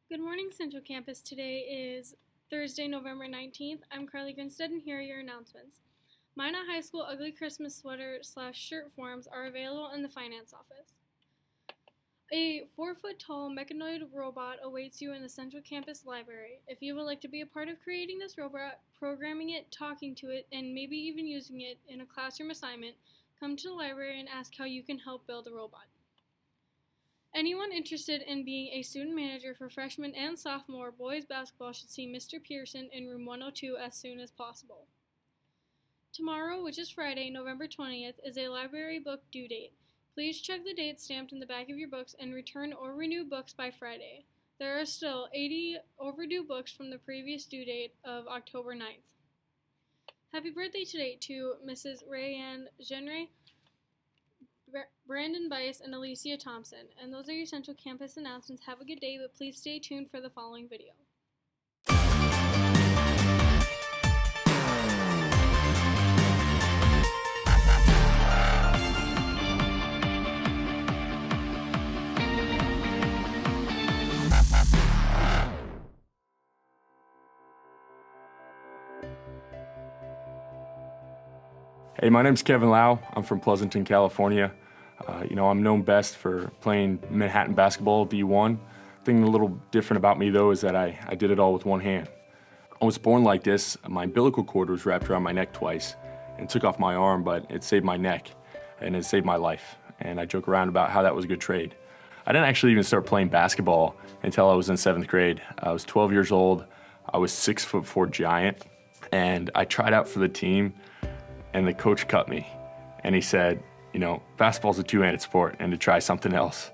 Good morning, Central Campus. Today is Thursday, November 19th. I'm Carly Grinstead, and here are your announcements. Minot High School ugly Christmas sweater/shirt forms are available in the finance office. A 4-foot-tall mechanoid robot awaits you in the Central Campus library. If you would like to be a part of creating this robot, programming it, talking to it, and maybe even using it in a classroom assignment, come to the library and ask how you can help build a robot. Anyone interested in being a student manager for freshman and sophomore boys basketball should see Mr. Pearson in room 102 as soon as possible. Tomorrow, which is Friday, November 20th, is a library book due date. Please check the date stamped in the back of your books and return or renew books by Friday. There are still 80 overdue books from the previous due date of October 9th. Happy birthday today to Mrs. Rayanne Genre, Brandon Bice, and Alicia Thompson. And those are your Central Campus announcements. Have a good day, but please stay tuned for the following video. Hey, my name's Kevin Lau. I'm from Pleasanton, California. I'm known best for playing Manhattan basketball, D1. The thing a little different about me, though, is that I did it all with one hand. I was born like this. My umbilical cord was wrapped around my neck twice and took off my arm, but it saved my neck and it saved my life. And I joke around about how that was a good trade. I didn't actually even start playing basketball until I was in 7th grade. I was 12 years old. I was 6'4" giant, and I tried out for the team, and the coach cut me. And he said, basketball's a two-handed sport and to try something else.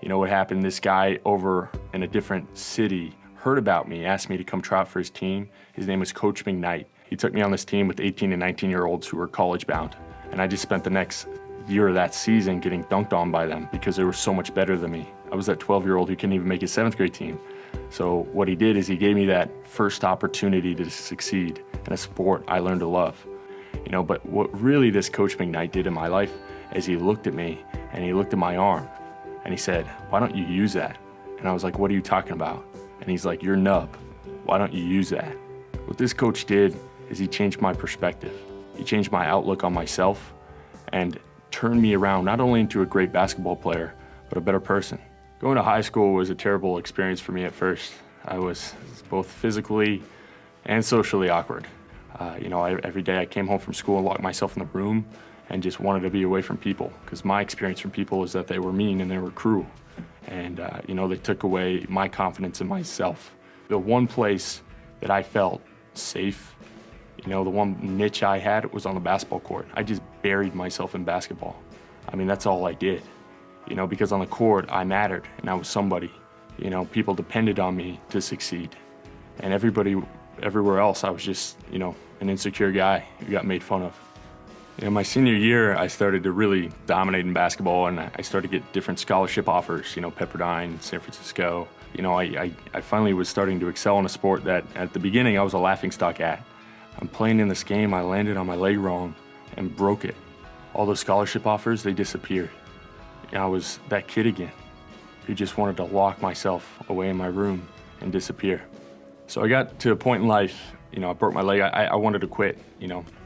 You know what happened? This guy over in a different city heard about me, asked me to come try out for his team. His name was Coach McKnight. He took me on this team with 18 and 19-year-olds who were college-bound. And I just spent the next year of that season getting dunked on by them because they were so much better than me. I was that 12-year-old who couldn't even make his 7th grade team. So what he did is he gave me that first opportunity to succeed in a sport I learned to love. But what really this Coach McKnight did in my life is he looked at me and he looked at my arm and he said, "Why don't you use that?" And I was like, "What are you talking about?" And he's like, "Your nub. Why don't you use that?" What this coach did is he changed my perspective. He changed my outlook on myself and turned me around not only into a great basketball player, but a better person. Going to high school was a terrible experience for me at first. I was both physically and socially awkward. Every day I came home from school and locked myself in the room and just wanted to be away from people, because my experience from people is that they were mean and they were cruel. And, they took away my confidence in myself. The one place that I felt safe, the one niche I had was on the basketball court. I just buried myself in basketball. That's all I did, because on the court I mattered and I was somebody. People depended on me to succeed. And everywhere else I was just, an insecure guy who got made fun of. My senior year, I started to really dominate in basketball, and I started to get different scholarship offers, Pepperdine, San Francisco. I finally was starting to excel in a sport that at the beginning I was a laughingstock at. I'm playing in this game, I landed on my leg wrong and broke it. All those scholarship offers, they disappeared. I was that kid again who just wanted to lock myself away in my room and disappear. So I got to a point in life, I broke my leg. I wanted to quit,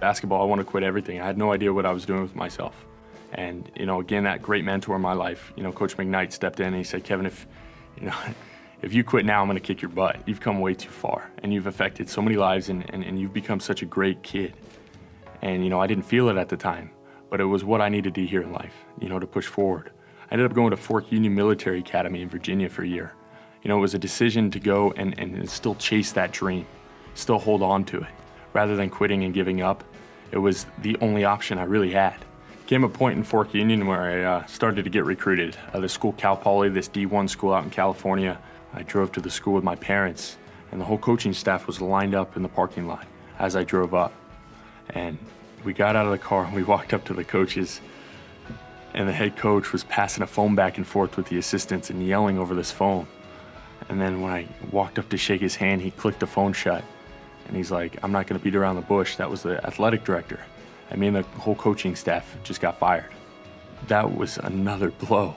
basketball. I wanted to quit everything. I had no idea what I was doing with myself. And, again, that great mentor in my life, Coach McKnight stepped in and he said, "Kevin, if you quit now, I'm going to kick your butt. You've come way too far and you've affected so many lives and you've become such a great kid." And, I didn't feel it at the time, but it was what I needed to hear in life, to push forward. I ended up going to Fork Union Military Academy in Virginia for a year. It was a decision to go and still chase that dream, still hold on to it. Rather than quitting and giving up, it was the only option I really had. Came a point in Fork Union where I started to get recruited. The school, Cal Poly, this D1 school out in California. I drove to the school with my parents, and the whole coaching staff was lined up in the parking lot as I drove up. And we got out of the car and we walked up to the coaches, and the head coach was passing a phone back and forth with the assistants and yelling over this phone. And then when I walked up to shake his hand, he clicked the phone shut. And he's like, "I'm not going to beat around the bush." That was the athletic director. And the whole coaching staff just got fired. That was another blow.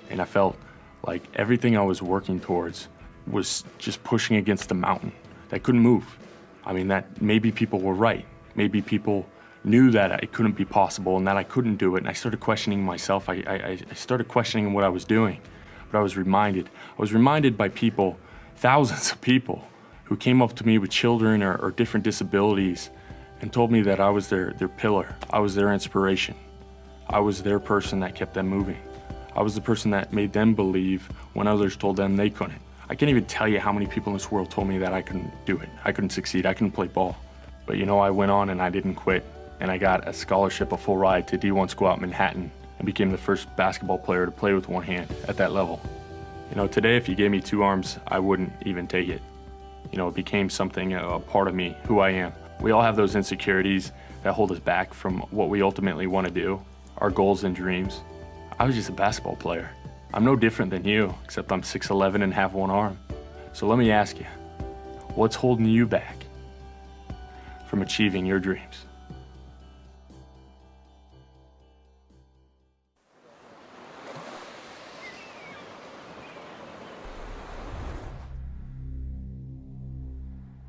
And I felt like everything I was working towards was just pushing against the mountain. I couldn't move. I mean, that maybe people were right. Maybe people knew that it couldn't be possible and that I couldn't do it. And I started questioning myself. I started questioning what I was doing. But I was reminded by people, thousands of people, who came up to me with children or different disabilities and told me that I was their pillar. I was their inspiration. I was their person that kept them moving. I was the person that made them believe when others told them they couldn't. I can't even tell you how many people in this world told me that I couldn't do it. I couldn't succeed, I couldn't play ball. But you know, I went on and I didn't quit. And I got a scholarship, a full ride to D1 school out in Manhattan, and became the first basketball player to play with one hand at that level. You know, today if you gave me two arms, I wouldn't even take it. You know, it became something, a part of me, who I am. We all have those insecurities that hold us back from what we ultimately want to do, our goals and dreams. I was just a basketball player. I'm no different than you, except I'm 6'11" and have one arm. So let me ask you, what's holding you back from achieving your dreams?